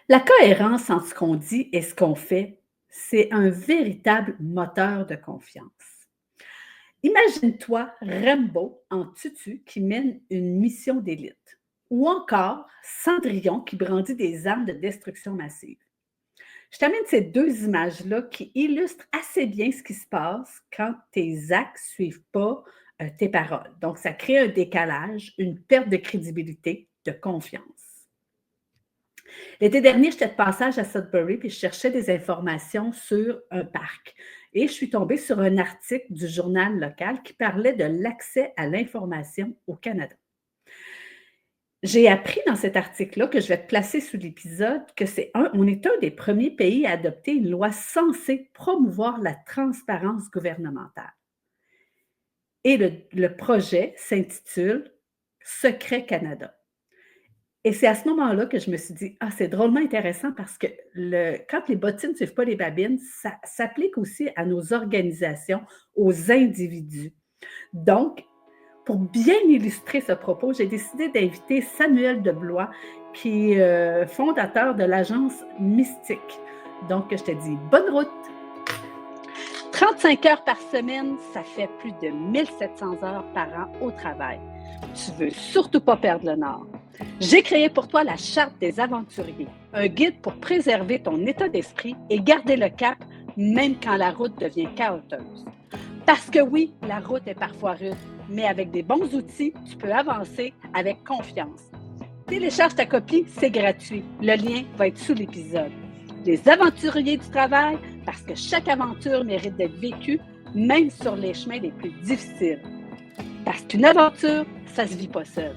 La cohérence entre ce qu'on dit et ce qu'on fait, c'est un véritable moteur de confiance. Imagine-toi Rambo en tutu qui mène une mission d'élite, ou encore Cendrillon qui brandit des armes de destruction massive. Je t'amène ces deux images-là qui illustrent assez bien ce qui se passe quand tes actes ne suivent pas tes paroles. Donc, ça crée un décalage, une perte de crédibilité, de confiance. L'été dernier, j'étais de passage à Sudbury puis je cherchais des informations sur un parc. Et je suis tombée sur un article du journal local qui parlait de l'accès à l'information au Canada. J'ai appris dans cet article-là, que je vais te placer sous l'épisode, que on est un des premiers pays à adopter une loi censée promouvoir la transparence gouvernementale. Et le projet s'intitule Secret Canada. Et c'est à ce moment-là que je me suis dit, ah, c'est drôlement intéressant parce que quand les bottines ne suivent pas les babines, ça s'applique aussi à nos organisations, aux individus. Donc, pour bien illustrer ce propos, j'ai décidé d'inviter Samuel Deblois, qui est fondateur de l'agence Mystique. Donc, je te dis bonne route! 35 heures par semaine, ça fait plus de 1700 heures par an au travail. Tu veux surtout pas perdre le nord. J'ai créé pour toi la Charte des aventuriers, un guide pour préserver ton état d'esprit et garder le cap, même quand la route devient chaotique. Parce que oui, la route est parfois rude, mais avec des bons outils, tu peux avancer avec confiance. Télécharge ta copie, c'est gratuit. Le lien va être sous l'épisode. Les aventuriers du travail, parce que chaque aventure mérite d'être vécue, même sur les chemins les plus difficiles. Parce qu'une aventure, ça se vit pas seul.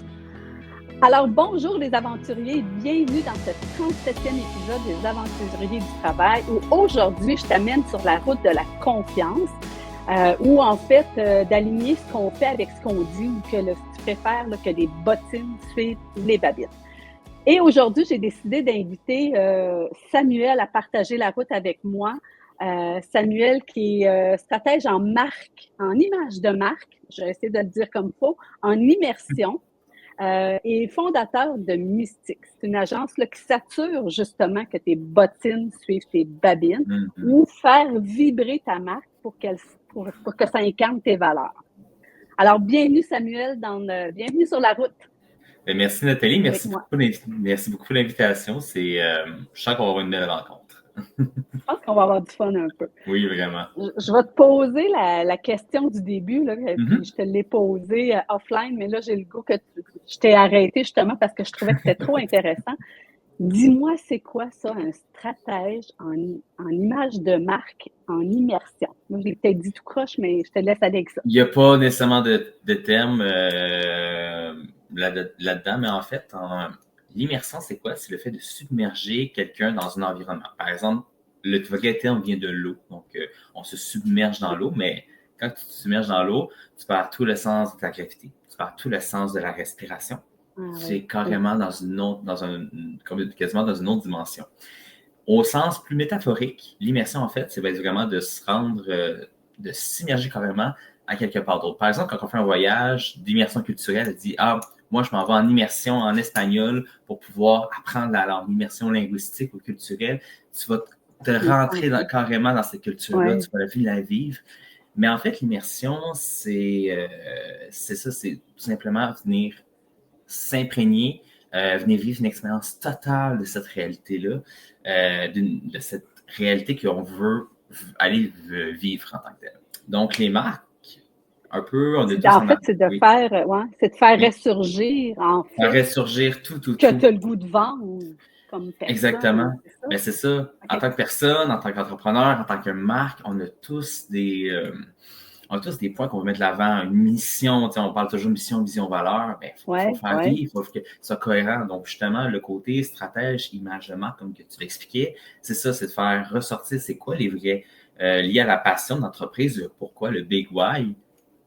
Alors, bonjour les aventuriers, bienvenue dans ce 37e épisode des aventuriers du travail où aujourd'hui, je t'amène sur la route de la confiance, où en fait, d'aligner ce qu'on fait avec ce qu'on dit ou que tu préfères que les bottines suivent les babines. Et aujourd'hui, j'ai décidé d'inviter Samuel à partager la route avec moi. Samuel qui est stratège en marque, en image de marque, je vais essayer de le dire comme il faut, en immersion. Et fondateur de Mystique. C'est une agence là, qui s'assure justement que tes bottines suivent tes babines ou faire vibrer ta marque pour que ça incarne tes valeurs. Alors, bienvenue Samuel, bienvenue sur la route. Bien, merci Nathalie, merci beaucoup pour l'invitation. Je sens qu'on va avoir une belle rencontre. Je pense qu'on va avoir du fun un peu. Oui, vraiment. Je vais te poser la question du début, là, puis je te l'ai posée offline, mais là, j'ai le goût que je t'ai arrêté justement parce que je trouvais que c'était trop intéressant. Dis-moi, c'est quoi ça, un stratège en image de marque, en immersion? Moi, je l'ai peut-être dit tout croche, mais je te laisse aller avec ça. Il n'y a pas nécessairement de terme là-dedans, mais en fait, l'immersion, c'est quoi? C'est le fait de submerger quelqu'un dans un environnement. Par exemple, le vrai terme vient de l'eau. Donc, on se submerge dans l'eau, mais quand tu te submerges dans l'eau, tu perds tout le sens de ta gravité. Tu perds tout le sens de la respiration. C'est carrément dans une autre, quasiment dans une autre dimension. Au sens plus métaphorique, l'immersion, en fait, c'est vraiment de se rendre, de s'immerger carrément à quelque part d'autre. Par exemple, quand on fait un voyage d'immersion culturelle, on dit « Ah, moi, je m'en vais en immersion en espagnol pour pouvoir apprendre la langue, immersion linguistique ou culturelle. » Tu vas te rentrer carrément dans cette culture-là, tu vas la vivre. Mais en fait, l'immersion, c'est ça, c'est tout simplement venir s'imprégner, venir vivre une expérience totale de cette réalité-là, de cette réalité qu'on veut aller vivre en tant que telle. Donc, les marques, un peu, on est tous en fait, c'est de faire ressurgir, en fait, faire ressurgir tout. Que tu as le goût de vendre comme personne. Exactement. Mais c'est ça. Okay. En tant que personne, en tant qu'entrepreneur, en tant que marque, on a tous des points qu'on veut mettre de l'avant, une mission, on parle toujours de mission, vision, valeur, il faut faire vivre, il faut que ce soit cohérent. Donc, justement, le côté stratège, image de marque, comme que tu l'expliquais, c'est ça, c'est de faire ressortir c'est quoi les vrais, liés à la passion d'entreprise, le pourquoi, le big why,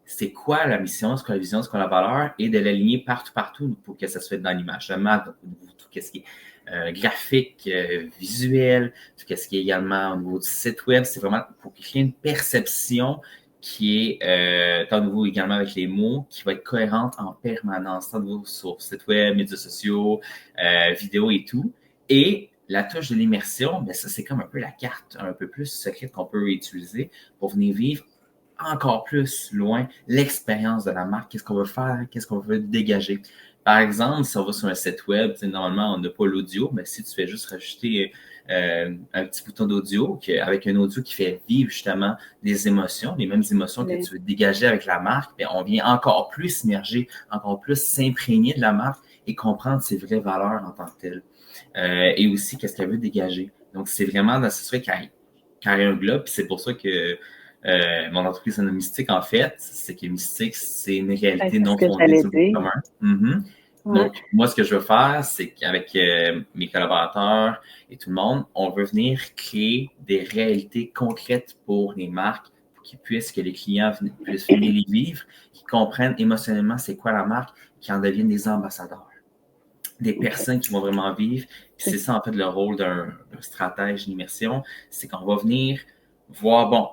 c'est quoi la mission, c'est quoi la vision, c'est quoi la valeur, et de l'aligner partout pour que ça se fasse dans l'image de marque, tout ce qui est graphique, visuel, tout ce qui est également au niveau du site web, c'est vraiment pour qu'il y ait une perception qui est, tant nouveau également avec les mots, qui va être cohérente en permanence, tant nouveau sur site web, médias sociaux, vidéos et tout. Et la touche de l'immersion, ben ça, c'est comme un peu la carte un peu plus secrète qu'on peut utiliser pour venir vivre encore plus loin l'expérience de la marque. Qu'est-ce qu'on veut faire? Qu'est-ce qu'on veut dégager? Par exemple, si on va sur un site web, normalement, on n'a pas l'audio, mais si tu fais juste rajouter un petit bouton d'audio avec un audio qui fait vivre justement des émotions, les mêmes émotions que tu veux dégager avec la marque, bien, on vient encore plus s'immerger, encore plus s'imprégner de la marque et comprendre ses vraies valeurs en tant que telles. Et aussi, qu'est-ce qu'elle veut dégager. Donc, c'est vraiment d'assurer qu'elle ait un globe, puis c'est pour ça que mon entreprise Mystique, en fait, c'est que Mystique, c'est une réalité non fondée sur le commun. Mm-hmm. Ouais. Donc, moi, ce que je veux faire, c'est qu'avec mes collaborateurs et tout le monde, on veut venir créer des réalités concrètes pour les marques, pour qu'ils puissent, que les clients puissent venir les vivre, qu'ils comprennent émotionnellement c'est quoi la marque, qu'ils en deviennent des ambassadeurs. Des personnes qui vont vraiment vivre. C'est ça, en fait, le rôle d'un stratège d'immersion, c'est qu'on va venir voir, bon,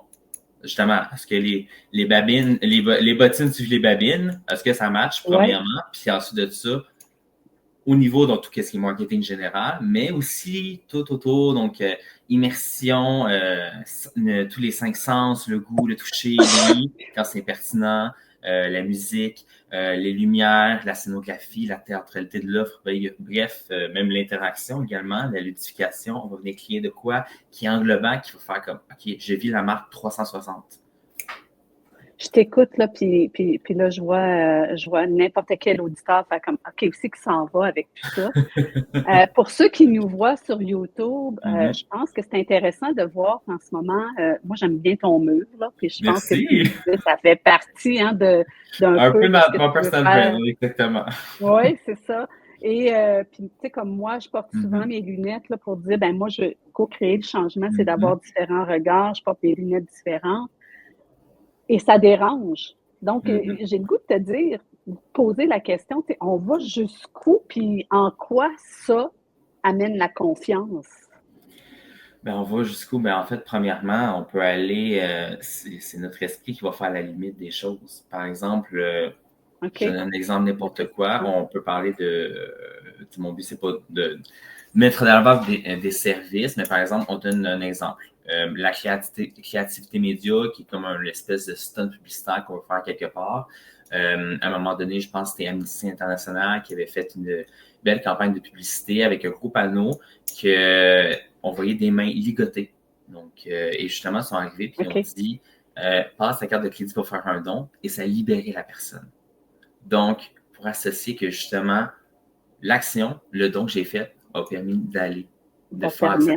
justement, est-ce que les babines, les bottines suivent les babines? Est-ce que ça match, premièrement? Puis ensuite de ça, au niveau de tout ce qui est marketing général, mais aussi tout autour, donc immersion, tous les 5 sens, le goût, le toucher, l'ouïe, quand c'est pertinent, la musique, les lumières, la scénographie, la théâtralité de l'offre, bref, même l'interaction également, la ludification, on va venir créer de quoi qui est englobant, qui va faire comme, OK, je vis la marque 360. Je t'écoute, là, puis là, je vois n'importe quel auditeur faire comme, OK, où c'est qu'il s'en va avec tout ça? Pour ceux qui nous voient sur YouTube, je pense que c'est intéressant de voir en ce moment, moi, j'aime bien ton mur, là, puis je pense que ça fait partie d'un un peu ma personal brand, exactement. Oui, c'est ça. Et puis, tu sais, comme moi, je porte souvent mes lunettes là, pour dire, ben moi, je veux co-créer le changement, c'est d'avoir différents regards, je porte des lunettes différentes. Et ça dérange. Donc, j'ai le goût de te dire, poser la question, on va jusqu'où, puis en quoi ça amène la confiance? Ben, on va jusqu'où? Ben, en fait, premièrement, on peut aller, c'est notre esprit qui va faire la limite des choses. Par exemple, je donne un exemple n'importe quoi. On peut parler mon but, c'est pas de mettre de l'avant des services, mais par exemple, on donne un exemple. La créativité média, qui est comme une espèce de stunt publicitaire qu'on veut faire quelque part. À un moment donné, je pense que c'était Amnesty International qui avait fait une belle campagne de publicité avec un gros panneau qu'on voyait des mains ligotées. Donc, et justement, ils sont arrivés et ont dit passe ta carte de crédit pour faire un don, et ça a libéré la personne. Donc, pour associer que justement, l'action, le don que j'ai fait, a permis d'aller, de faire ça.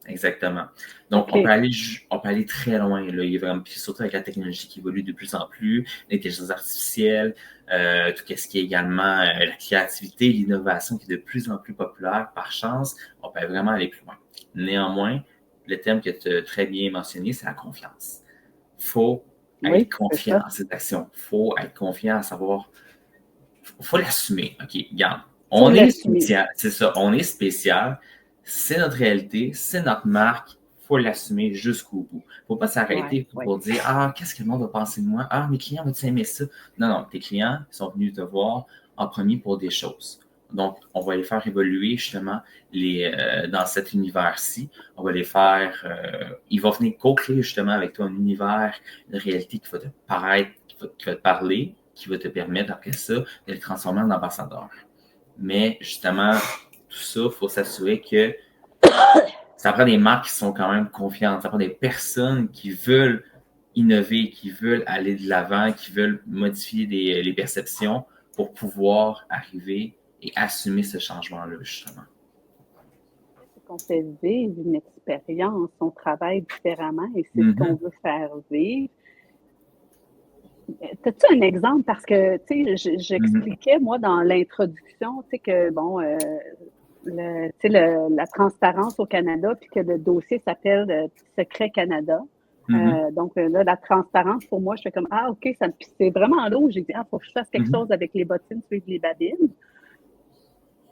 Exactement. Donc, on peut aller très loin. Là. Il y a vraiment, puis surtout avec la technologie qui évolue de plus en plus, l'intelligence artificielle, tout ce qui est également la créativité, l'innovation qui est de plus en plus populaire. Par chance, on peut vraiment aller plus loin. Néanmoins, le thème que tu as très bien mentionné, c'est la confiance. Il faut être confiant dans cette action. Il faut être confiant à savoir, il faut l'assumer. OK, regarde, on est spécial. C'est ça, on est spécial. C'est notre réalité, c'est notre marque. Il faut l'assumer jusqu'au bout. Il ne faut pas s'arrêter pour dire ah, qu'est-ce que le monde va penser de moi? Ah, mes clients vont-ils aimer ça? Non, tes clients sont venus te voir en premier pour des choses. Donc, on va les faire évoluer justement dans cet univers-ci. On va les faire. Ils vont venir co-créer justement avec toi un univers, une réalité qui va te paraître, qui va te parler, qui va te permettre après ça de les transformer en ambassadeur. Mais justement, tout ça, il faut s'assurer que ça prend des marques qui sont quand même confiantes. Ça prend des personnes qui veulent innover, qui veulent aller de l'avant, qui veulent modifier les perceptions pour pouvoir arriver et assumer ce changement-là, justement. C'est qu'on fait vivre une expérience, on travaille différemment et c'est ce qu'on veut faire vivre. As-tu un exemple? Parce que, tu sais, j'expliquais, moi, dans l'introduction, tu sais, que, bon, la transparence au Canada, puis que le dossier s'appelle Secret Canada. Donc, là, la transparence, pour moi, je fais comme, ah, OK, puis c'est vraiment là où j'ai dit, ah, faut que je fasse quelque chose avec les bottines, suivre les babines.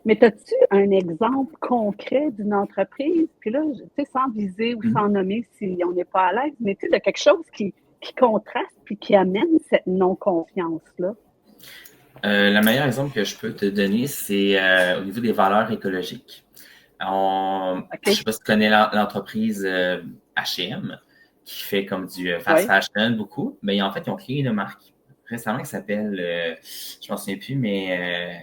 Mais as-tu un exemple concret d'une entreprise? Puis là, tu sais, sans viser ou sans nommer si on n'est pas à l'aise, mais tu sais, de quelque chose qui contraste puis qui amène cette non-confiance-là? Le meilleur exemple que je peux te donner, c'est au niveau des valeurs écologiques. Je ne sais pas si tu connais l'entreprise H&M, qui fait comme du fast fashion beaucoup, mais en fait, ils ont créé une marque récemment qui s'appelle, je ne m'en souviens plus, mais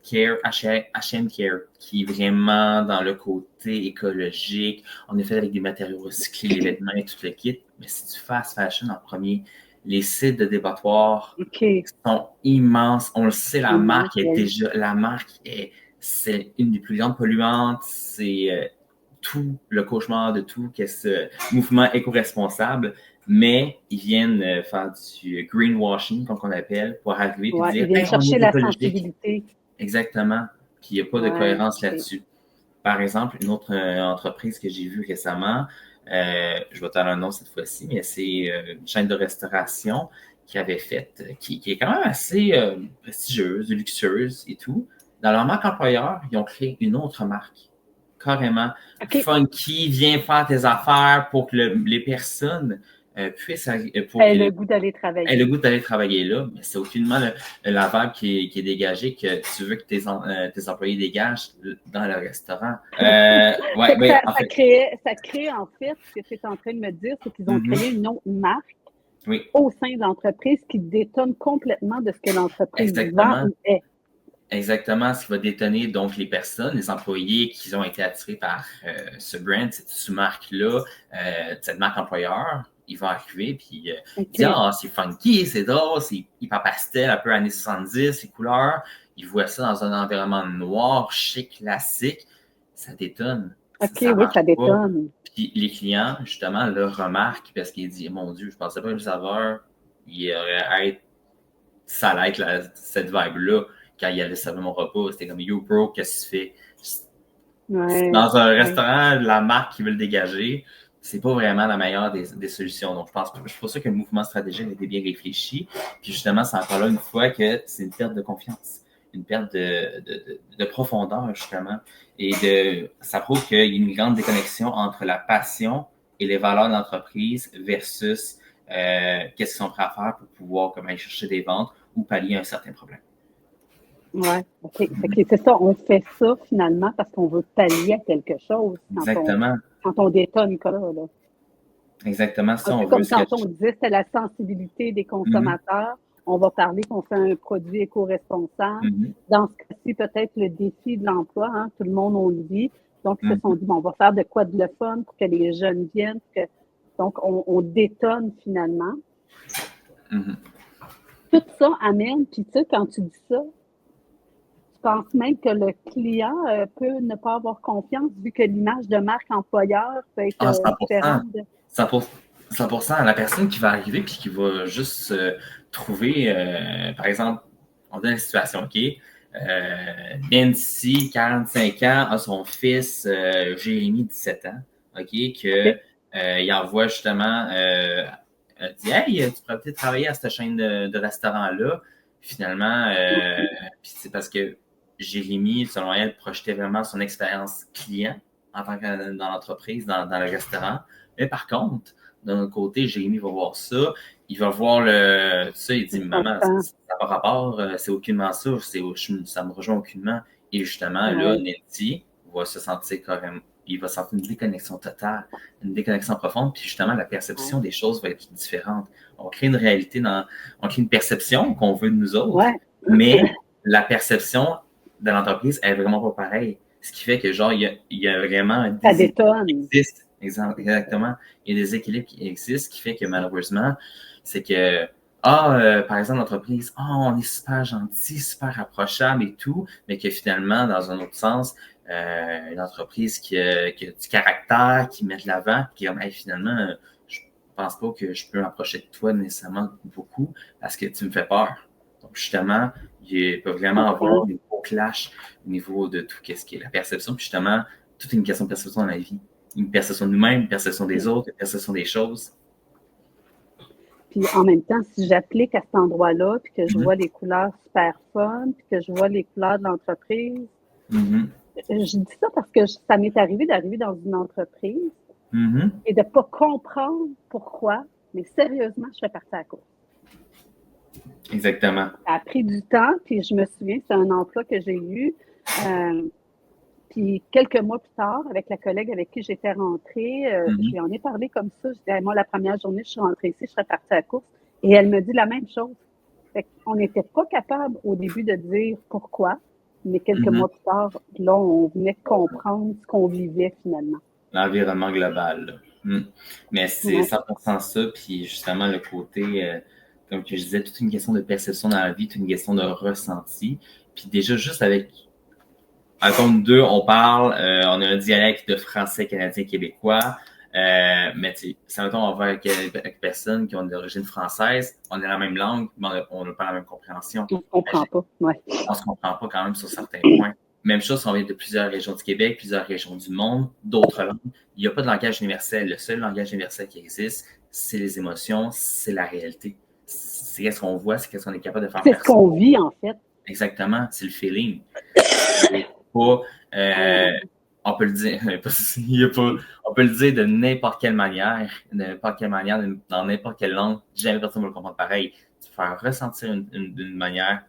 Care, H&M Care, qui est vraiment dans le côté écologique. On est fait avec des matériaux recyclés, les vêtements et tout le kit, mais c'est du fast fashion en premier. Les sites de débattoirs sont immenses. On le sait, la marque c'est une des plus grandes polluantes. C'est tout le cauchemar de tout, que ce mouvement éco-responsable, mais ils viennent faire du greenwashing, comme on appelle, pour arriver et dire ils viennent on chercher est la écologique. sensibilité. Exactement. Puis il n'y a pas de cohérence là-dessus. Par exemple, une autre entreprise que j'ai vue récemment, je vais te donner un nom cette fois-ci, mais c'est une chaîne de restauration qui avait fait, qui est quand même assez prestigieuse, luxueuse et tout. Dans leur marque employeur, ils ont créé une autre marque, carrément. Funky, viens faire tes affaires pour que les personnes puissent... aient le goût d'aller travailler. Le goût d'aller travailler là, mais c'est aucunement la vague qui est dégagée que tu veux que tes employés dégagent dans le restaurant. Ça crée en fait, ce que tu es en train de me dire, c'est qu'ils ont créé une autre marque au sein de l'entreprise qui détonne complètement de ce que l'entreprise vend ou est. Exactement, ce qui va détonner donc les personnes, les employés qui ont été attirés par ce brand, cette marque-là, cette marque employeur. Ils vont arriver puis dire c'est funky, c'est drôle, c'est hyper pastel, un peu années 70, les couleurs. Ils voient ça dans un environnement noir, chic, classique. Ça détonne. Ça détonne. Puis les clients, justement, le remarquent parce qu'ils disent mon Dieu, je pensais pas que le saveur, il aurait ça allait être cette vibe-là quand il allait servir mon repas. C'était comme yo bro, qu'est-ce que tu fais? Dans un restaurant, la marque qui veut le dégager, c'est pas vraiment la meilleure des solutions. Donc, je pense pour ça que le mouvement stratégique a été bien réfléchi. Puis justement, c'est encore là une fois que c'est une perte de confiance, une perte de profondeur, justement. Et ça prouve qu'il y a une grande déconnexion entre la passion et les valeurs de l'entreprise versus qu'est-ce qu'ils sont prêts à faire pour pouvoir aller chercher des ventes ou pallier un certain problème. C'est ça, on fait ça finalement parce qu'on veut pallier à quelque chose. Quand on détonne, Nicolas. Là. Exactement, ça, on veut. Comme quand on disait, c'est la sensibilité des consommateurs. On va parler qu'on fait un produit éco-responsable. Dans ce cas-ci, peut-être le défi de l'emploi, hein, tout le monde, on le dit. Donc, ils se sont dit, on va faire de quoi de le fun pour que les jeunes viennent. Donc, on détonne finalement. Tout ça amène, puis tu sais, quand tu dis ça, tu penses même que le client peut ne pas avoir confiance vu que l'image de marque employeur peut être différente. 100%. La personne qui va arriver puis qui va juste trouver, par exemple, on donne une situation, OK? Nancy, 45 ans, a son fils Jérémy, 17 ans, OK? Il envoie justement, dit « Hey, tu pourrais peut-être travailler à cette chaîne de restaurant-là. » Finalement, puis c'est parce que Jérémy, selon elle, projetait vraiment son expérience client en tant que dans l'entreprise, dans le restaurant. Mais par contre, d'un autre côté, Jérémy va voir ça. Il va voir ça, il dit « Maman, ça n'a pas rapport, c'est aucunement ça, ça me rejoint aucunement. » Et justement, là, Nancy va se sentir carrément, il va sentir une déconnexion totale, une déconnexion profonde, puis justement, la perception des choses va être différente. On crée une réalité, on crée une perception qu'on veut de nous autres, mais la perception de l'entreprise est vraiment pas pareille. Ce qui fait que, genre, il y a vraiment un déséquilibre qui existe. Exactement. Il y a des équilibres qui existent, ce qui fait que malheureusement, c'est que, par exemple, l'entreprise, on est super gentil, super approchable et tout, mais que finalement, dans un autre sens, une entreprise qui a du caractère, qui met de l'avant, qui est finalement, je pense pas que je peux m'approcher de toi nécessairement beaucoup parce que tu me fais peur. Donc, justement, il peut vraiment avoir des gros clashs au niveau de tout ce qui est la perception. Puis justement, toute une question de perception dans la vie. Une perception de nous-mêmes, une perception des autres, une perception des choses. Puis en même temps, si j'applique à cet endroit-là, puis que je vois les couleurs super fun, puis que je vois les couleurs de l'entreprise, je dis ça parce que ça m'est arrivé d'arriver dans une entreprise et de ne pas comprendre pourquoi, mais sérieusement, je fais partie à la course. Exactement. Ça a pris du temps, puis je me souviens, c'est un emploi que j'ai eu. Puis Puis quelques mois plus tard, avec la collègue avec qui j'étais rentrée, je lui en ai parlé comme ça. Je dis, hey, moi, la première journée, je suis rentrée ici, je serais partie à la course. Et elle me dit la même chose. Fait qu'on n'était pas capable au début de dire pourquoi, mais quelques mois plus tard, là, on venait de comprendre ce qu'on vivait finalement. L'environnement global, là. Mais c'est Ouais. 100% ça, puis justement le côté, comme que je disais, toute une question de perception dans la vie, toute une question de ressenti. Puis déjà, juste avec, à compte deux, on parle, on a un dialecte de français, canadien, québécois, mais tu sais, ça mettons, on va avec personnes qui ont de l'origine française, on a la même langue, mais on n'a pas la même compréhension. On ne se comprend pas, ouais. On se comprend pas quand même sur certains points. Même chose si on vient de plusieurs régions du Québec, plusieurs régions du monde, d'autres langues. Il n'y a pas de langage universel. Le seul langage universel qui existe, c'est les émotions, c'est la réalité. C'est qu'est-ce qu'on voit, c'est qu'est-ce qu'on est capable de faire. C'est ce qu'on vit, en fait. Exactement, c'est le feeling. Pas, on peut le dire, on peut le dire de n'importe quelle manière, dans n'importe quelle langue, jamais personne ne va le comprendre pareil. Tu faire ressentir d'une manière,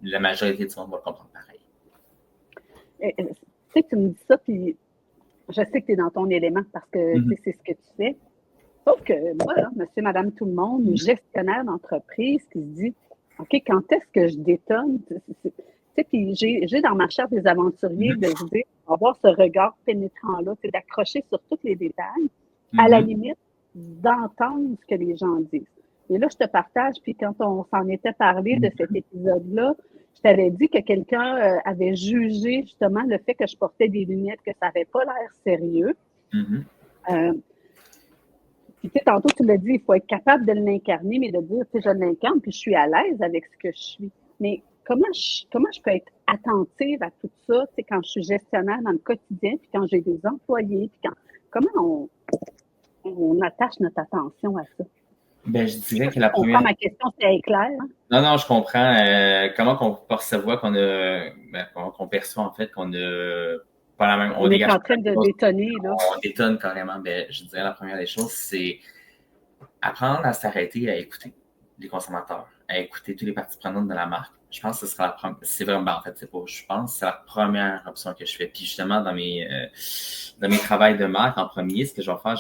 la majorité du monde va le comprendre pareil. Tu sais, tu me dis ça, puis je sais que tu es dans ton élément parce que c'est ce que tu fais. Sauf que moi, là, monsieur, madame, tout le monde, gestionnaire d'entreprise qui se dit, OK, quand est-ce que je détonne? Tu sais, puis j'ai dans ma charte des aventuriers de se dire, avoir ce regard pénétrant-là, c'est d'accrocher sur tous les détails, à la limite, d'entendre ce que les gens disent. Et là, je te partage, puis quand on s'en était parlé de cet épisode-là, je t'avais dit que quelqu'un avait jugé justement le fait que je portais des lunettes, que ça n'avait pas l'air sérieux. Puis, tu sais, tantôt, tu l'as dit, il faut être capable de l'incarner, mais de dire, tu sais, je l'incarne, puis je suis à l'aise avec ce que je suis. Mais comment je peux être attentive à tout ça, tu sais, quand je suis gestionnaire dans le quotidien, puis quand j'ai des employés, puis comment on attache notre attention à ça? Ben, je dirais que la première... Ma question, c'est clair. Hein? Non, je comprends. Comment qu'on perçoit comment qu'on perçoit en fait qu'on a pas la même. On est en train de détonner, là. On détonne carrément. Ben, je dirais la première des choses, c'est apprendre à s'arrêter à écouter les consommateurs, à écouter tous les parties prenantes de la marque. Je pense que ce sera c'est vraiment, en fait, c'est pas, je pense que c'est la première option que je fais. Puis justement, dans mes travails de marque, en premier, ce que je vais faire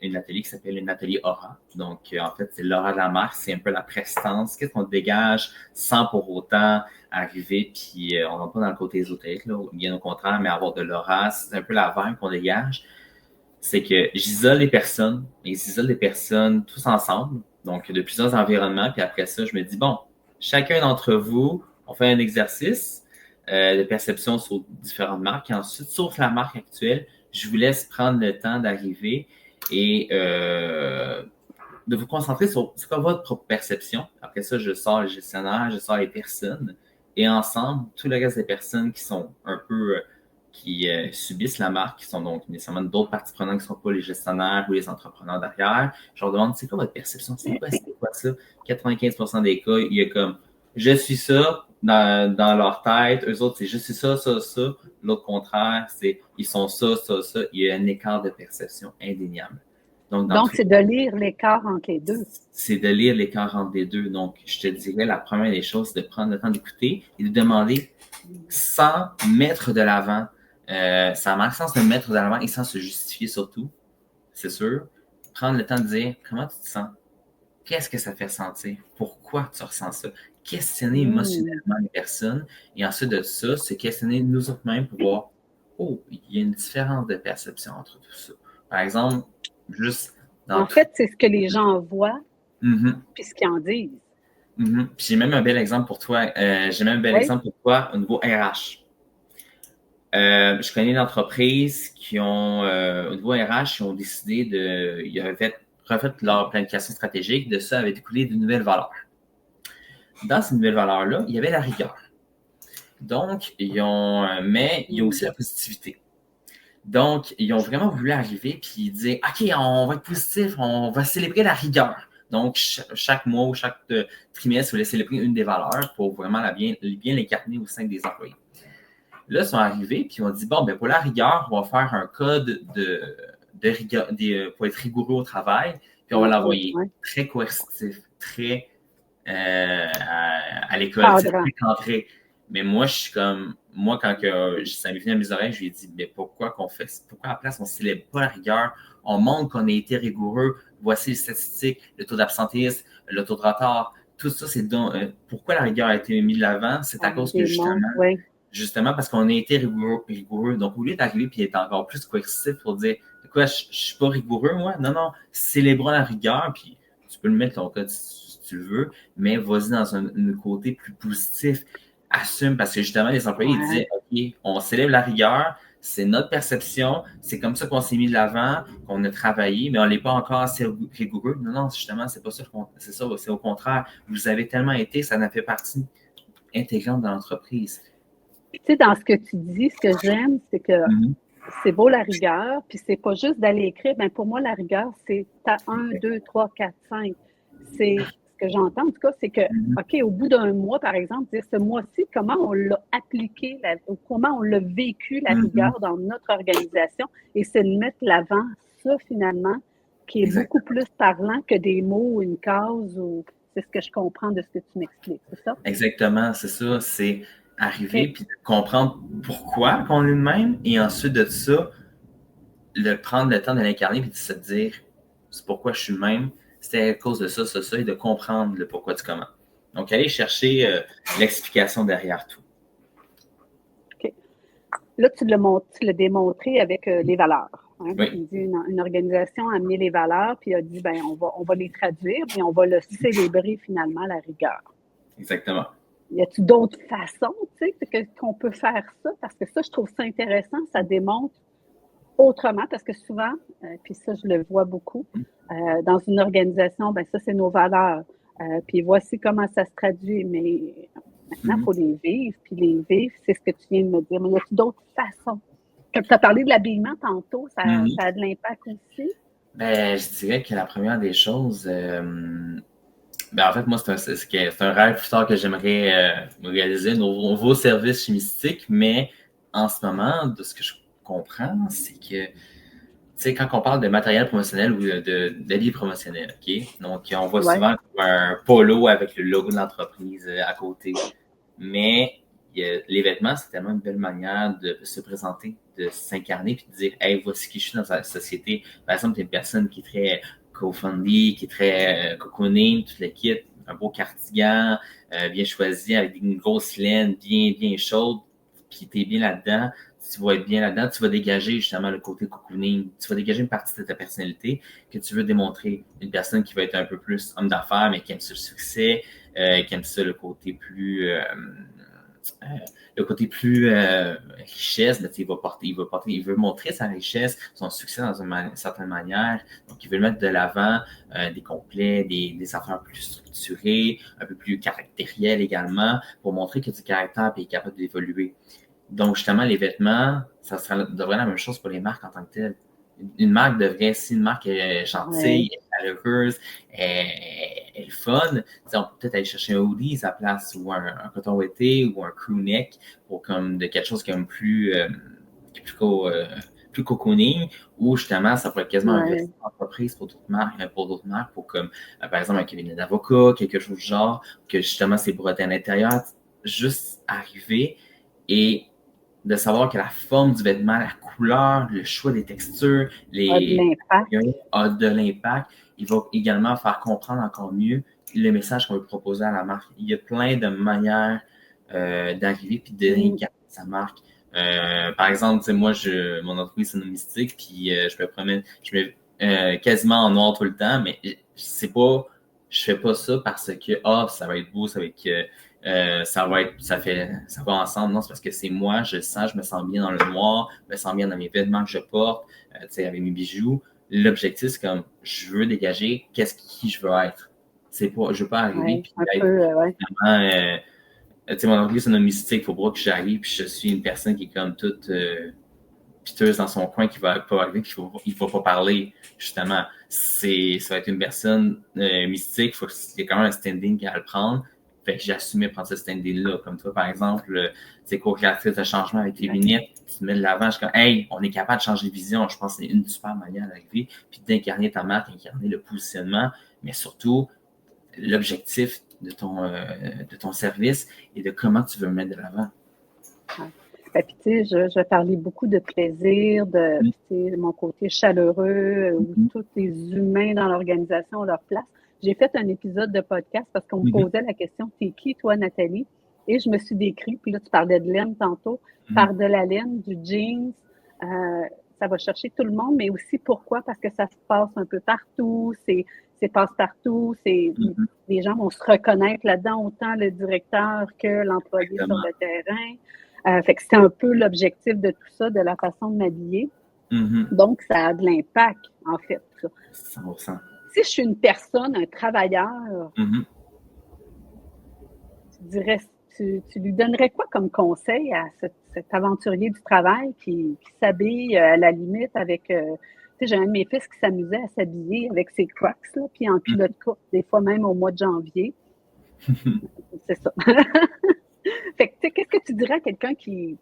une atelier qui s'appelle une atelier aura. Donc, en fait, c'est l'aura de la marque, c'est un peu la prestance. Qu'est-ce qu'on dégage sans pour autant arriver, puis on va pas dans le côté ésotérique, là, bien au contraire, mais avoir de l'aura, c'est un peu la vibe qu'on dégage. C'est que j'isole les personnes, et j'isole des personnes tous ensemble, donc de plusieurs environnements, puis après ça, je me dis, bon, chacun d'entre vous, on fait un exercice de perception sur différentes marques, et ensuite, sur la marque actuelle, je vous laisse prendre le temps d'arriver et de vous concentrer sur c'est quoi votre propre perception. Après ça, je sors le gestionnaire, je sors les personnes, et ensemble, tout le reste des personnes qui sont un peu... qui subissent la marque, qui sont donc nécessairement d'autres parties prenantes qui ne sont pas les gestionnaires ou les entrepreneurs derrière. Je leur demande, c'est quoi votre perception? C'est quoi ça? 95% des cas, il y a comme, je suis ça dans leur tête. Eux autres, c'est je suis ça, ça, ça. L'autre contraire, c'est ils sont ça, ça, ça. Il y a un écart de perception indéniable. Donc c'est de lire l'écart entre les deux. C'est de lire l'écart entre les deux. Donc, je te dirais, la première des choses, c'est de prendre le temps d'écouter et de demander sans mettre de l'avant. Ça a sens de mettre de l'avant et sans se justifier surtout, c'est sûr. Prendre le temps de dire comment tu te sens, qu'est-ce que ça fait sentir, pourquoi tu ressens ça, questionner émotionnellement les personnes et ensuite de ça, c'est questionner nous autres-mêmes pour voir, oh, il y a une différence de perception entre tout ça. Par exemple, juste dans en fait, c'est ce que les gens voient puis ce qu'ils en disent. Puis j'ai même un bel exemple pour toi. Exemple pour toi au niveau RH. Je connais une entreprise qui ont, au niveau RH, ils ont décidé ils avaient refait leur planification stratégique. De ça avait découlé de nouvelles valeurs. Dans ces nouvelles valeurs-là, il y avait la rigueur. Donc, mais il y a aussi la positivité. Donc, ils ont vraiment voulu arriver puis dire, OK, on va être positif, on va célébrer la rigueur. Donc, chaque mois ou chaque trimestre, vous voulez célébrer une des valeurs pour vraiment bien l'incarner au sein des employés. Là, ils sont arrivés puis ils ont dit, bon, ben pour la rigueur, on va faire un code de rigueur, pour être rigoureux au travail, puis on va l'envoyer très coercitif, très à l'école, c'est très cadré. Mais moi, quand ça m'est venu à mes oreilles, je lui ai dit, mais pourquoi à la place, on ne célèbre pas la rigueur, on montre qu'on a été rigoureux, voici les statistiques, le taux d'absentéisme, le taux de retard, tout ça, pourquoi la rigueur a été mise de l'avant? C'est à cause que justement parce qu'on a été rigoureux. Donc, au lieu d'arriver et d'être encore plus coercitif pour dire, quoi, je suis pas rigoureux, moi? Non, célébrons la rigueur, puis tu peux le mettre ton code si tu le veux, mais vas-y dans un côté plus positif. Assume, parce que justement, les employés ils disaient, OK, on célèbre la rigueur, c'est notre perception, c'est comme ça qu'on s'est mis de l'avant, qu'on a travaillé, mais on n'est pas encore assez rigoureux. Non, justement, c'est pas ça, c'est au contraire. Vous avez tellement été, ça en fait partie intégrante de l'entreprise. Tu sais, dans ce que tu dis, ce que j'aime, c'est que c'est beau la rigueur, puis c'est pas juste d'aller écrire. Ben pour moi, la rigueur, c'est ta 1, 2, 3, 4, 5. C'est ce que j'entends, en tout cas, c'est que, OK, au bout d'un mois, par exemple, dire ce mois-ci, comment on l'a appliqué, comment on l'a vécu, la rigueur dans notre organisation, et c'est de mettre l'avant ça, finalement, qui est beaucoup plus parlant que des mots ou une case, ou c'est ce que je comprends de ce que tu m'expliques, c'est ça? Exactement, c'est ça. C'est arriver puis de comprendre pourquoi qu'on est le même et ensuite de ça, prendre le temps de l'incarner puis de se dire c'est pourquoi je suis le même, c'était à cause de ça, et de comprendre le pourquoi du comment. Donc, aller chercher l'explication derrière tout. OK. Là, tu l'as démontré avec les valeurs. Hein? Oui. Il dit une organisation a amené les valeurs, puis a dit, ben on va les traduire, puis on va le célébrer finalement, la rigueur. Exactement. Y a-t-il d'autres façons, tu sais, qu'on peut faire ça? Parce que ça, je trouve ça intéressant. Ça démontre autrement, parce que souvent, puis ça, je le vois beaucoup, dans une organisation, ben ça, c'est nos valeurs. Puis voici comment ça se traduit. Mais maintenant, il faut les vivre. Puis les vivre, c'est ce que tu viens de me dire. Mais y a-t-il d'autres façons? Quand tu as parlé de l'habillement tantôt, ça a de l'impact aussi? Ben, je dirais que la première des choses, ben, en fait, moi, c'est un rêve plus tard que j'aimerais réaliser, un nouveau service chez Mystique, mais en ce moment, de ce que je comprends, c'est que, tu sais, quand on parle de matériel promotionnel ou d'habits promotionnels, OK? Donc, on voit souvent un polo avec le logo de l'entreprise à côté. Mais les vêtements, c'est tellement une belle manière de se présenter, de s'incarner puis de dire, hey, voici qui je suis dans la société. Par exemple, tu es une personne qui est très co-fundy, qui est très cocooning, tout le kit, un beau cardigan, bien choisi, avec une grosse laine bien chaude, puis tu es bien là-dedans. Tu vas être bien là-dedans, tu vas dégager justement le côté cocooning, tu vas dégager une partie de ta personnalité que tu veux démontrer. Une personne qui va être un peu plus homme d'affaires, mais qui aime ça le succès, qui aime ça le côté plus richesse, ben, il veut montrer sa richesse, son succès dans une certaine manière. Donc, il veut mettre de l'avant des complets, des affaires plus structurées, un peu plus caractérielles également, pour montrer que du caractère et est capable d'évoluer. Donc, justement, les vêtements, devrait être la même chose pour les marques en tant que telles. Une marque devrait, si une marque est gentille, chaleureuse, est fun, on peut peut-être aller chercher un hoodie à la place ou un coton ouaté ou un crew neck pour de quelque chose qui est plus cocooning, ou justement, ça pourrait être quasiment un vêtement d'entreprise pour d'autres marques, pour comme, par exemple, un cabinet d'avocat, quelque chose du genre, que justement, c'est brodé à l'intérieur, juste arriver et de savoir que la forme du vêtement, la couleur, le choix des textures, a de l'impact. Il va également faire comprendre encore mieux le message qu'on veut proposer à la marque. Il y a plein de manières d'arriver puis d'incarner sa marque. Par exemple, moi, mon entreprise, c'est Mystique, puis je mets quasiment en noir tout le temps, mais je fais pas ça parce que ça va être beau, ça va ensemble. Non, c'est parce que c'est moi, je le sens, je me sens bien dans le noir, je me sens bien dans mes vêtements que je porte, avec mes bijoux. L'objectif, c'est comme, je veux dégager qui je veux être. Je veux pas arriver puis être vraiment, mon entreprise, c'est un mystique, il faut pas que j'arrive puis je suis une personne qui est comme toute piteuse dans son coin, qui va pas arriver, il va pas parler, justement. Ça va être une personne mystique, il y a quand même un standing à le prendre. Fait que j'ai assumé prendre ce standing-là. Comme toi, par exemple, co-créatrice de changement avec les lunettes, tu te mets de l'avant, je suis comme, hey, on est capable de changer de vision. Je pense que c'est une super manière d'arriver, puis d'incarner ta marque, incarner le positionnement, mais surtout, l'objectif de ton service et de comment tu veux le mettre de l'avant. Ouais. Puis, tu sais, je vais parler beaucoup de plaisir, de mon côté chaleureux, où tous les humains dans l'organisation ont leur place. J'ai fait un épisode de podcast parce qu'on me posait la question, t'es qui, toi, Nathalie? Et je me suis décrit, puis là, tu parlais de laine tantôt, par de la laine, du jeans, ça va chercher tout le monde, mais aussi pourquoi? Parce que ça se passe un peu partout, c'est passe-partout, les gens vont se reconnaître là-dedans, autant le directeur que l'employé sur le terrain. Fait que c'est un peu l'objectif de tout ça, de la façon de m'habiller. Donc, ça a de l'impact, en fait. Ça. 100%. Si je suis une personne, un travailleur, tu lui donnerais quoi comme conseil à cet aventurier du travail qui s'habille à la limite avec... tu sais, j'ai un de mes fils qui s'amusait à s'habiller avec ses Crocs, là, puis en culotte courte, des fois même au mois de janvier. C'est ça. Fait que, tu sais, qu'est-ce que tu dirais à quelqu'un qui...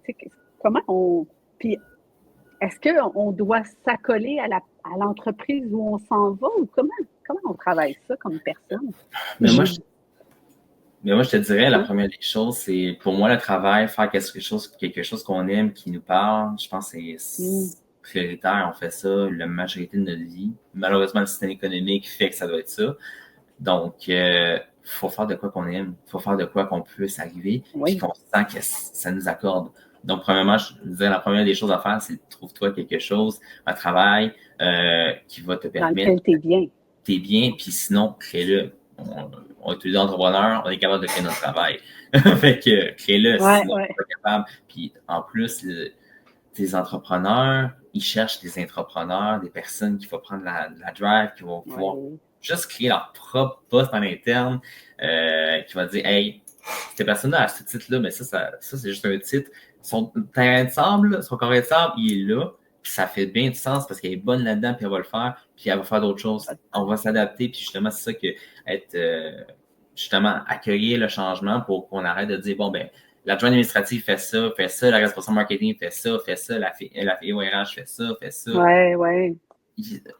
Comment on... Puis, est-ce qu'on doit s'accoler à l'entreprise où on s'en va ou comment on travaille ça comme personne? Mais moi, je te dirais, la première des choses, c'est pour moi le travail, faire quelque chose qu'on aime, qui nous parle. Je pense que c'est prioritaire. On fait ça la majorité de notre vie. Malheureusement, le système économique fait que ça doit être ça. Donc, faut faire de quoi qu'on aime. Faut faire de quoi qu'on puisse arriver, puis qu'on sent que ça nous accorde. Donc, premièrement, je dirais la première des choses à faire, c'est trouve-toi quelque chose, un travail qui va te permettre. Dans lequel t'es bien. T'es bien, puis sinon, crée-le. On est tous les deux entrepreneurs, on est capable de créer notre travail. Fait que crée-le, sinon on n'est pas capable. Puis en plus, tes entrepreneurs, ils cherchent des entrepreneurs, des personnes qui vont prendre la drive, qui vont pouvoir juste créer leur propre poste en interne, qui va dire, hey, cette personne-là a ce titre-là, mais ça c'est juste un titre. Son terrain de sable, son carré de sable, il est là. Puis ça fait bien du sens parce qu'elle est bonne là-dedans, puis elle va le faire, puis elle va faire d'autres choses. On va s'adapter, puis justement, c'est ça que justement, accueillir le changement pour qu'on arrête de dire, bon, ben, l'adjoint administratif fait ça, la responsable marketing fait ça, la fille au RH fait ça. Ouais.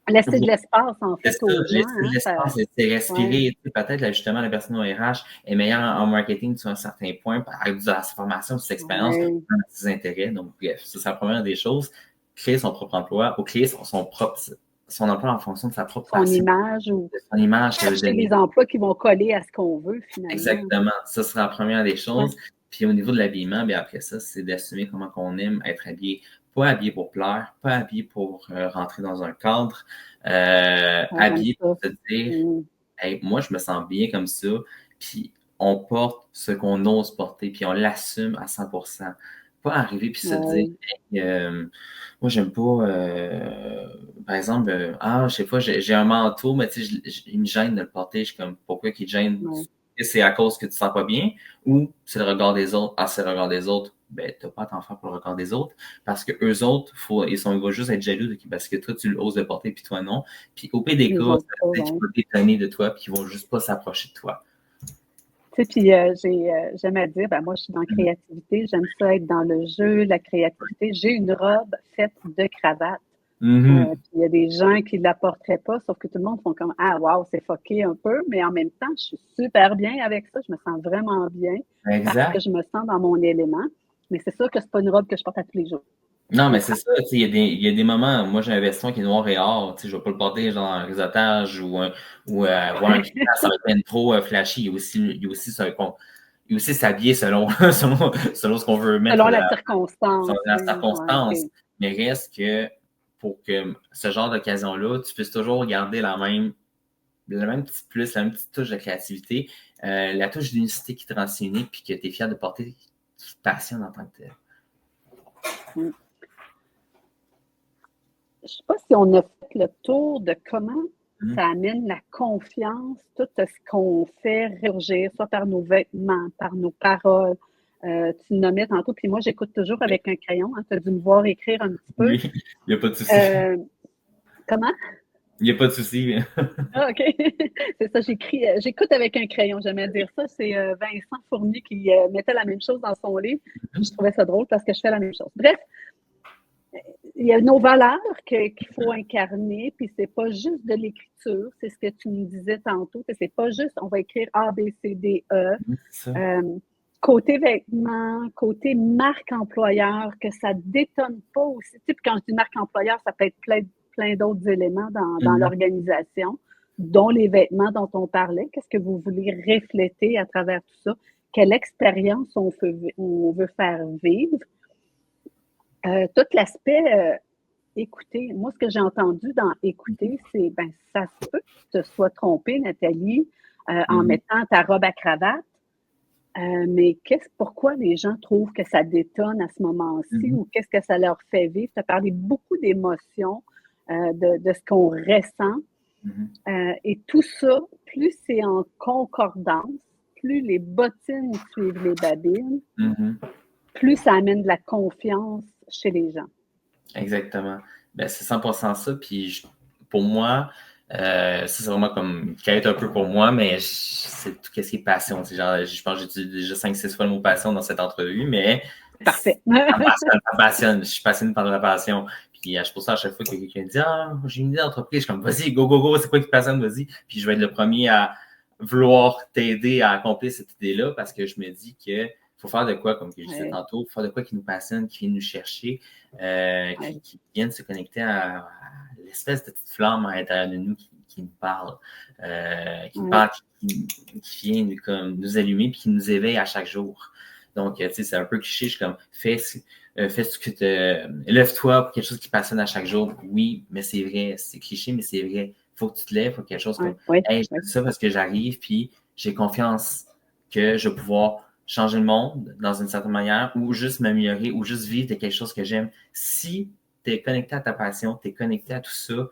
Laisser de l'espace, en fait, aux gens. Laisser de l'espace, c'est respirer. Peut-être, là, justement, la personne au RH est meilleure en marketing sur un certain point, avec sa formation, ses expériences, ses intérêts. Donc, bref, ça, c'est la première des choses. Créer son propre emploi ou créer son emploi en fonction de sa propre son image ou son image. Chercher des emplois qui vont coller à ce qu'on veut, finalement. Exactement. Ça sera la première des choses. Puis au niveau de l'habillement, bien après ça, c'est d'assumer comment on aime être habillé. Pas habillé pour plaire, pas habillé pour rentrer dans un cadre, habillé pour se dire hey, moi, je me sens bien comme ça. Puis on porte ce qu'on ose porter, puis on l'assume à 100%. Pas arriver puis se dire hey, moi, j'aime pas, par exemple, je sais pas, j'ai un manteau, mais tu sais, il me gêne de le porter. Je suis comme, pourquoi qu'il te gêne? C'est à cause que tu te sens pas bien ou c'est le regard des autres? Ah, c'est le regard des autres. Ben, t'as pas à t'en faire pour le regard des autres parce que eux autres, ils vont juste être jaloux parce que toi, tu oses le porter puis toi, non. Puis au pire des cas, ça veut dire qu'ils vont détonner de toi puis qu'ils vont juste pas s'approcher de toi. Tu sais, puis j'aime à dire, ben moi, je suis dans la créativité, j'aime ça être dans le jeu, la créativité. J'ai une robe faite de cravate. Puis il y a des gens qui ne la porteraient pas, sauf que tout le monde font comme ah wow, c'est fucké un peu, mais en même temps, je suis super bien avec ça, je me sens vraiment bien parce que je me sens dans mon élément. Mais c'est sûr que c'est pas une robe que je porte à tous les jours. Non, mais c'est ça, tu sais, il y a des moments, moi j'ai un veston qui est noir et or, tu sais, je vais pas le porter genre dans un réseautage ou voir un client ça va être trop flashy. Il y a aussi s'habiller selon ce qu'on veut mettre. Selon la circonstance. Selon la circonstance. Mais reste que pour que ce genre d'occasion-là, tu puisses toujours garder la même petite plus, la même petite touche de créativité, la touche d'unicité qui te rend si unique puis que tu es fier de porter, qui te passionne en tant que tel. Je ne sais pas si on a fait le tour de comment ça amène la confiance, tout ce qu'on fait réagir, soit par nos vêtements, par nos paroles. Tu le nommais tantôt, puis moi, j'écoute toujours avec un crayon. Hein, tu as dû me voir écrire un petit peu. Oui, il n'y a pas de souci. Comment? Il n'y a pas de souci. Ah, OK. C'est ça, j'écoute avec un crayon, j'aimais dire ça. C'est Vincent Fournier qui mettait la même chose dans son livre. Je trouvais ça drôle parce que je fais la même chose. Bref, il y a nos valeurs qu'il faut incarner, puis c'est pas juste de l'écriture, c'est ce que tu me disais tantôt, que c'est pas juste on va écrire A, B, C, D, E. Côté vêtements, côté marque employeur, que ça détonne pas aussi. Tu sais, quand je dis marque employeur, ça peut être plein d'autres éléments dans l'organisation, dont les vêtements dont on parlait. Qu'est-ce que vous voulez refléter à travers tout ça? Quelle expérience on veut faire vivre? Tout l'aspect écouter. Moi, ce que j'ai entendu dans écouter, c'est ça se peut que tu te sois trompée, Nathalie, en mettant ta robe à cravate. Mais pourquoi les gens trouvent que ça détonne à ce moment-ci ou qu'est-ce que ça leur fait vivre? Tu as parlé beaucoup d'émotions, de ce qu'on ressent. Et tout ça, plus c'est en concordance, plus les bottines suivent les babines, plus ça amène de la confiance chez les gens. Exactement. Ben, c'est 100% ça. Puis pour moi, ça, c'est vraiment comme quête un peu pour moi, mais c'est tout ce qui est passion. Genre, je pense que j'ai dit déjà 5-6 fois le mot passion dans cette entrevue, mais parfait. Ça me passionne. Je suis passionné par la passion. Puis je pour ça, à chaque fois que quelqu'un dit ah, j'ai une idée d'entreprise, je suis comme vas-y, go, c'est quoi qui te passionne, vas-y. Puis je vais être le premier à vouloir t'aider à accomplir cette idée-là parce que je me dis que faut faire de quoi, comme je disais tantôt, faut faire de quoi qui nous passionne, qui vient nous chercher, qui viennent se connecter à l'espèce de petite flamme à l'intérieur de nous qui nous parle, qui vient comme nous allumer puis qui nous éveille à chaque jour. Donc, tu sais, c'est un peu cliché, je suis comme fais ce que lève-toi pour quelque chose qui passionne à chaque jour. Oui, mais c'est vrai, c'est cliché, mais c'est vrai. Faut que tu te lèves, faut quelque chose comme hey, je fais ça parce que j'arrive, puis j'ai confiance que je vais pouvoir changer le monde dans une certaine manière ou juste m'améliorer ou juste vivre de quelque chose que j'aime. Si tu es connecté à ta passion, tu es connecté à tout ça,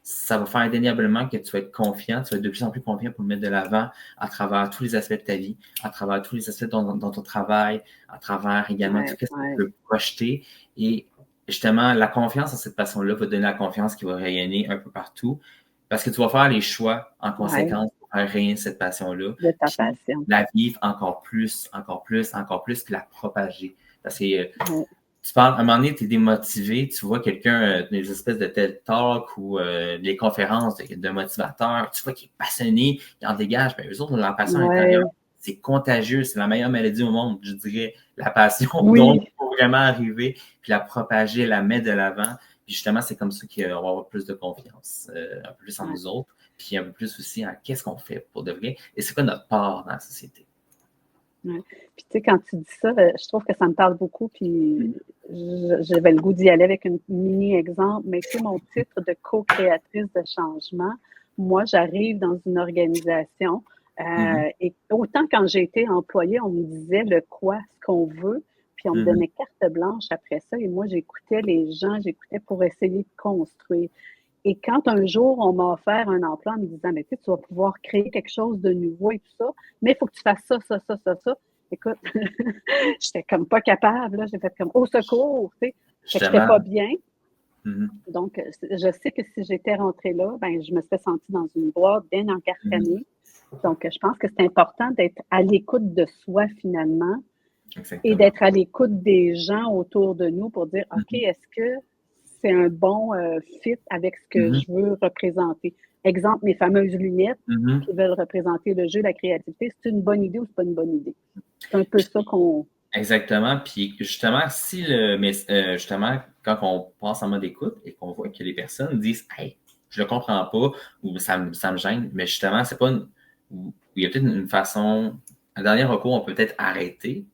ça va faire indéniablement que tu vas être confiant, tu vas être de plus en plus confiant pour le mettre de l'avant à travers tous les aspects de ta vie, à travers tous les aspects dans ton travail, à travers également tout ce que tu peux projeter. Et justement, la confiance en cette passion-là va donner la confiance qui va rayonner un peu partout parce que tu vas faire les choix en conséquence pour faire rayonner cette passion-là. De ta passion. La vivre encore plus, puis la propager. Parce que tu parles, à un moment donné, tu es démotivé, tu vois quelqu'un, des espèces de TED Talk ou des conférences de motivateurs, tu vois qu'il est passionné, il en dégage, ben eux autres, leur passion intérieure, c'est contagieux, c'est la meilleure maladie au monde, je dirais, la passion. Donc, il faut vraiment arriver, puis la propager, la mettre de l'avant. Puis justement, c'est comme ça qu'on va avoir plus de confiance, un peu plus en nous autres, puis un peu plus aussi en qu'est-ce qu'on fait pour de vrai, et c'est quoi notre part dans la société. Ouais. Puis tu sais, quand tu dis ça, je trouve que ça me parle beaucoup, puis j'avais le goût d'y aller avec un mini-exemple, mais tu sais, mon titre de co-créatrice de changement, moi, j'arrive dans une organisation, et autant quand j'ai été employée, on me disait le quoi, ce qu'on veut, puis on me donnait carte blanche après ça, et moi, j'écoutais les gens, j'écoutais pour essayer de construire. Et quand un jour, on m'a offert un emploi en me disant, mais tu sais, tu vas pouvoir créer quelque chose de nouveau et tout ça, mais il faut que tu fasses ça. Écoute, j'étais comme pas capable, là. J'ai fait comme au secours, tu sais. J'étais pas bien. Donc, je sais que si j'étais rentrée là, ben, je me serais sentie dans une boîte bien encarcanée. Donc, je pense que c'est important d'être à l'écoute de soi finalement. Exactement. Et d'être à l'écoute des gens autour de nous pour dire, OK, est-ce que c'est un bon fit avec ce que je veux représenter? Exemple, mes fameuses lunettes qui veulent représenter le jeu, la créativité, c'est une bonne idée ou c'est pas une bonne idée? C'est un peu ça qu'on... Exactement. Puis justement, justement, quand on passe en mode écoute et qu'on voit que les personnes disent « Hey, je le comprends pas » ou ça me gêne, mais justement, c'est pas il y a peut-être une façon... Un dernier recours, on peut peut-être arrêter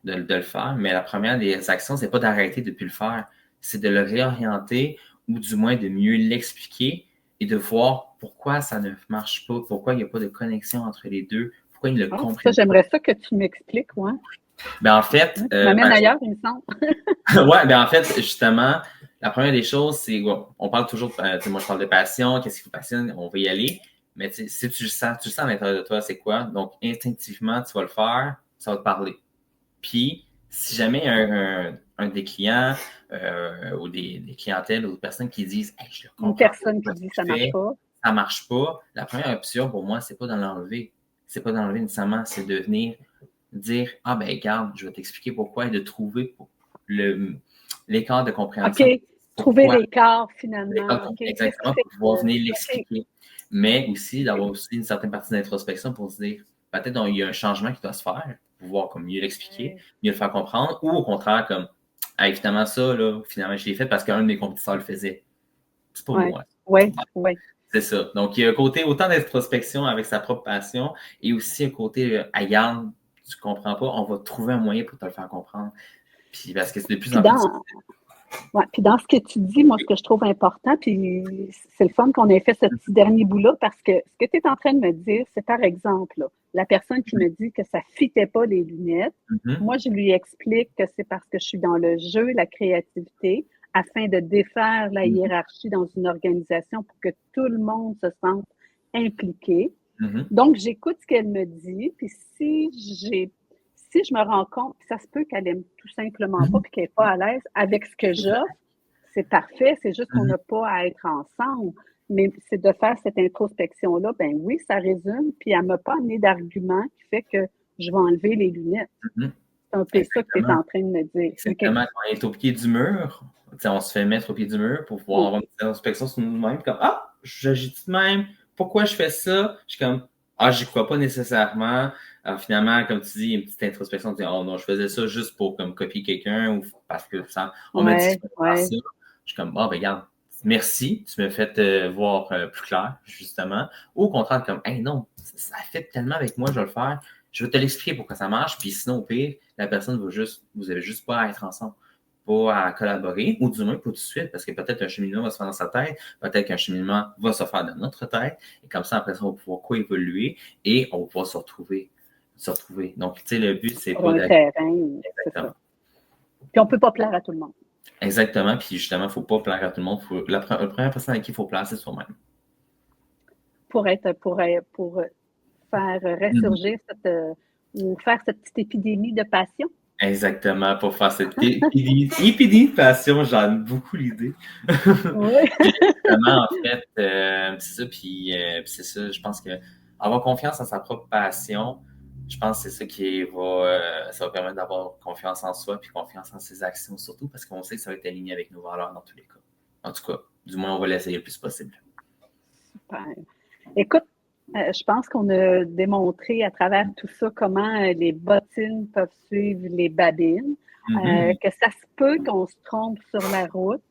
de le faire, mais la première des actions, c'est pas d'arrêter de plus le faire, c'est de le réorienter ou du moins de mieux l'expliquer et de voir pourquoi ça ne marche pas, pourquoi il n'y a pas de connexion entre les deux, pourquoi ils ne le comprennent pas. J'aimerais ça que tu m'expliques, ouais. Ben en fait... tu m'amènes ailleurs, il me semble. Ouais, ben en fait, justement, la première des choses, c'est, on parle toujours, moi je parle de passion, qu'est-ce qui vous passionne, on va y aller, mais si tu le sens à l'intérieur de toi, c'est quoi? Donc, instinctivement, tu vas le faire, ça va te parler. Puis, si jamais un des clients ou des clientèles ou des personnes qui disent hey, je le comprends. Une personne qui dit ça marche pas. Ça marche pas. La première option pour moi, c'est pas d'en l'enlever. C'est pas d'enlever nécessairement, c'est de venir dire ah ben regarde, je vais t'expliquer pourquoi et de trouver l'écart de compréhension. OK. Trouver pourquoi. l'écart, finalement. OK. Qu'est-ce qui Exactement, fait pour pouvoir venir que... OK. l'expliquer. Mais aussi, d'avoir aussi une certaine partie d'introspection pour se dire, peut-être il y a un changement qui doit se faire, pour pouvoir comme, mieux l'expliquer, mieux le faire comprendre, ou au contraire, comme, hey, finalement, ça, là, finalement, je l'ai fait parce qu'un de mes compétiteurs le faisait. C'est pas moi. Oui. C'est ça. Donc, il y a un côté autant d'introspection avec sa propre passion et aussi un côté, regarde, tu comprends pas, on va trouver un moyen pour te le faire comprendre. Puis parce que c'est de plus Puis en plus. puis dans ce que tu dis, moi, ce que je trouve important, puis c'est le fun qu'on ait fait ce petit dernier bout-là, parce que ce que tu es en train de me dire, c'est par exemple, là, la personne qui me dit que ça ne fitait pas les lunettes, moi, je lui explique que c'est parce que je suis dans le jeu, la créativité, afin de défaire la hiérarchie dans une organisation pour que tout le monde se sente impliqué. Donc, j'écoute ce qu'elle me dit, puis si je me rends compte, puis ça se peut qu'elle aime tout simplement pas, puis qu'elle n'est pas à l'aise avec ce que j'offre, c'est parfait, c'est juste qu'on n'a pas à être ensemble. Mais c'est de faire cette introspection-là, ben oui, ça résume, puis elle ne m'a pas amené d'argument qui fait que je vais enlever les lunettes. C'est un peu ça que tu es en train de me dire. Exactement, quand on est au pied du mur, on se fait mettre au pied du mur pour pouvoir avoir une petite introspection sur nous-mêmes, comme ah, j'agis de même, pourquoi je fais ça? Je suis comme ah, j'y crois pas nécessairement. Alors finalement, comme tu dis, une petite introspection, tu dis oh non, je faisais ça juste pour comme copier quelqu'un ou parce que ça, on m'a dit de faire ça. Je suis comme ah, ben regarde, merci, tu m'as fait voir plus clair, justement. Ou au contraire, comme hey non, ça fait tellement avec moi, je vais le faire. Je vais te l'expliquer pourquoi ça marche, puis sinon, au pire, la personne va juste, vous avez juste pas à être ensemble, pas à collaborer, ou du moins pas tout de suite, parce que peut-être un cheminement va se faire dans sa tête, peut-être qu'un cheminement va se faire dans notre tête, et comme ça, après ça, on va pouvoir coévoluer et on va pouvoir se retrouver. Donc, tu sais, le but, c'est sur pas un terrain, c'est ça. Puis on peut pas plaire à tout le monde. Exactement, puis justement, il ne faut pas plaire à tout le monde. La première personne à qui il faut plaire, c'est soi-même. Pour faire ressurgir ou faire cette petite épidémie de passion. Exactement, pour faire cette épidémie de passion, j'en ai beaucoup l'idée. Oui. Justement, en fait, c'est ça, puis c'est ça, je pense que avoir confiance en sa propre passion, je pense que c'est ça qui ça va permettre d'avoir confiance en soi, puis confiance en ses actions surtout, parce qu'on sait que ça va être aligné avec nos valeurs dans tous les cas. En tout cas, du moins, on va l'essayer le plus possible. Super. Écoute, je pense qu'on a démontré à travers tout ça comment les bottines peuvent suivre les babines, que ça se peut qu'on se trompe sur la route.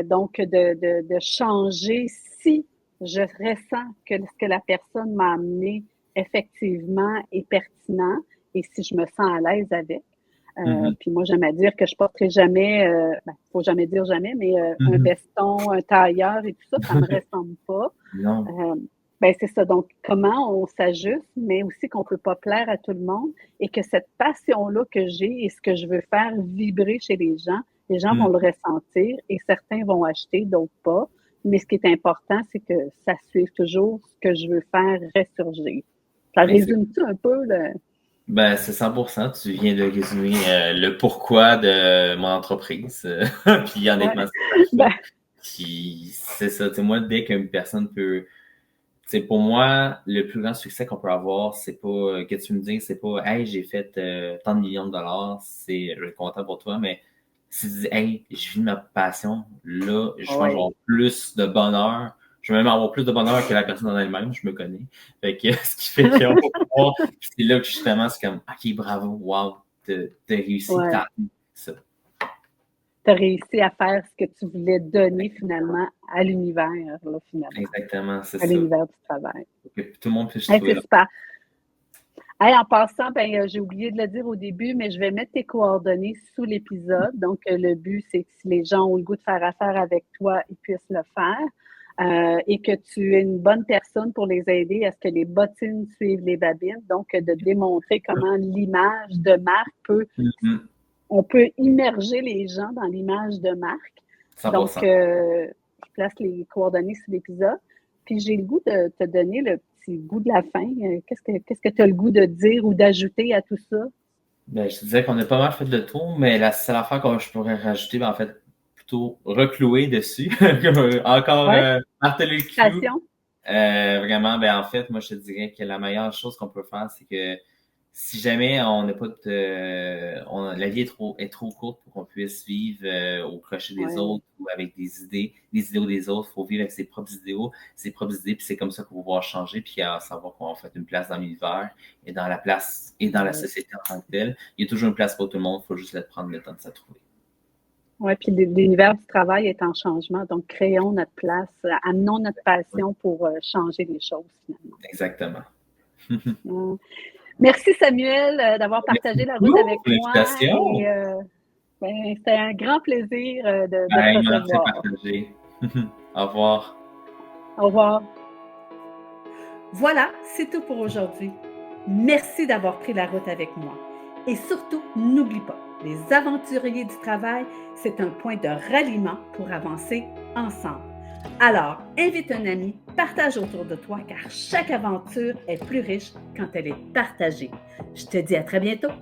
Donc, de changer si je ressens que ce que la personne m'a amené effectivement est pertinent et si je me sens à l'aise avec. Puis moi, j'aime à dire que je porterai jamais, faut jamais dire jamais, mais un veston, un tailleur et tout ça, ça me ressemble pas. Non. C'est ça. Donc, comment on s'ajuste, mais aussi qu'on peut pas plaire à tout le monde et que cette passion-là que j'ai et ce que je veux faire vibrer chez les gens vont le ressentir et certains vont acheter, d'autres pas. Mais ce qui est important, c'est que ça suive toujours ce que je veux faire ressurgir. Ça résume-tu un peu le... Ben, c'est 100%. Tu viens de résumer le pourquoi de mon entreprise. Puis honnêtement, c'est parfait. Puis c'est ça. Tu sais, moi, dès qu'une personne peut... Tu sais, pour moi, le plus grand succès qu'on peut avoir, c'est pas... que tu me dis, c'est pas « Hey, j'ai fait tant de millions de dollars. » Je suis content pour toi, mais si tu dis « Hey, je vis de ma passion. Là, je pense que je vais avoir plus de bonheur. » Je vais même avoir plus de bonheur que la personne en elle-même, je me connais. Fait que ce qui fait qu'on va pouvoir. C'est là que justement, c'est comme OK, bravo, wow, t'as réussi, t'as ça. Tu as réussi à faire ce que tu voulais donner finalement à l'univers, là, finalement. Exactement, c'est ça. À l'univers du travail. Que tout le monde puisse trouver. C'est super. En passant, j'ai oublié de le dire au début, mais je vais mettre tes coordonnées sous l'épisode. Donc, le but, c'est que si les gens ont le goût de faire affaire avec toi, ils puissent le faire. Et que tu es une bonne personne pour les aider à ce que les bottines suivent les babines. Donc, de démontrer comment l'image de marque peut... On peut immerger les gens dans l'image de marque. 100%. Donc, je place les coordonnées sous l'épisode. Puis, j'ai le goût de te donner le petit goût de la fin. Qu'est-ce que tu as le goût de dire ou d'ajouter à tout ça? Ben, je te disais qu'on a pas mal fait le tour, mais la seule affaire que je pourrais rajouter, en fait, plutôt reclouer dessus. Encore marteler le clou. Vraiment, en fait, moi, je te dirais que la meilleure chose qu'on peut faire, c'est que si jamais on n'a pas de, la vie est trop courte pour qu'on puisse vivre au crochet des autres ou avec des idéaux des autres. Il faut vivre avec ses propres idéaux, puis c'est comme ça qu'on va pouvoir changer, puis à savoir qu'on va faire une place dans l'univers et dans la place et dans la société en tant que telle. Il y a toujours une place pour tout le monde, il faut juste prendre le temps de se trouver. Oui, puis l'univers du travail est en changement, donc créons notre place, amenons notre passion pour changer les choses finalement. Exactement. Merci Samuel d'avoir partagé la route avec moi. C'était un grand plaisir de te recevoir. Au revoir. Au revoir. Voilà, c'est tout pour aujourd'hui. Merci d'avoir pris la route avec moi. Et surtout, n'oublie pas, les aventuriers du travail, c'est un point de ralliement pour avancer ensemble. Alors, invite un ami, partage autour de toi, car chaque aventure est plus riche quand elle est partagée. Je te dis à très bientôt.